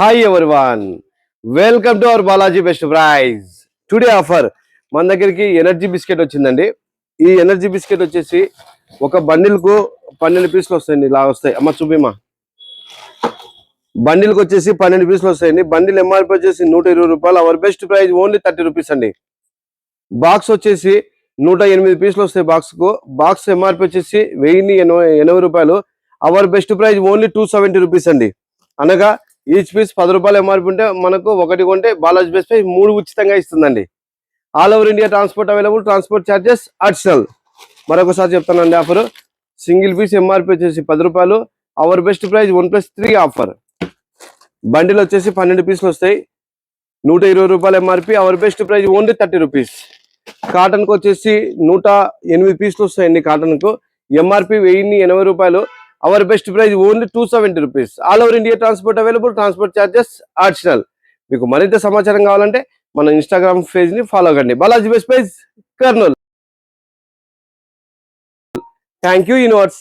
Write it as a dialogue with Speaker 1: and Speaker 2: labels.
Speaker 1: Hi everyone, welcome to our Balaji best price. Today offer మన దగ్గరికి energy biscuit వచ్చిందండి. ఈ ఎనర్జీ బిస్కెట్ వచ్చేసి ఒక బండిల్కు 12 పీసులు వస్తాయండి. ఇలా వస్తాయి అమ్మ, చూపిమా. బండిల్కి వచ్చేసి 12 పీసులు వస్తాయండి. బండిల్ ఎంఆర్పీ వచ్చేసి 120 రూపాయలు. Our best price only 30 rupees అండి. బాక్స్ వచ్చేసి 108 పీసులు వస్తాయి. బాక్స్ ఎంఆర్పీ వచ్చేసి 1080 రూపాయలు. Our best price only 270 rupees అండి. అనగా ఈచ్ పీస్ 10 రూపాయలు ఎంఆర్పీ ఉంటే మనకు ఒకటి కొంటే బాలాజీ బెస్ట్ ప్రైజ్ 3 ఉచితంగా ఇస్తుందండి. All over India transport available. Transport charges additional. మరొకసారి చెప్తానండి ఆఫర్. సింగిల్ పీస్ ఎంఆర్పీ వచ్చేసి 10 రూపాయలు. Our best price 1+3 offer. Bundle వచ్చేసి 12 పీసులు వస్తాయి. 120 రూపాయలు MRP. Our best price only 30 rupees. కాటన్కి వచ్చేసి 108 పీసులు వస్తాయండి. కాటన్కు ఎంఆర్పీ 1080 రూపాయలు. Our best price only 270 rupees. All over India transport available. Transport charges additional. మీకు మరింత సమాచారం కావాలంటే మన ఇన్స్టాగ్రామ్ పేజ్ ని ఫాలో కండి. Balaji best price Kurnool. Thank you universe.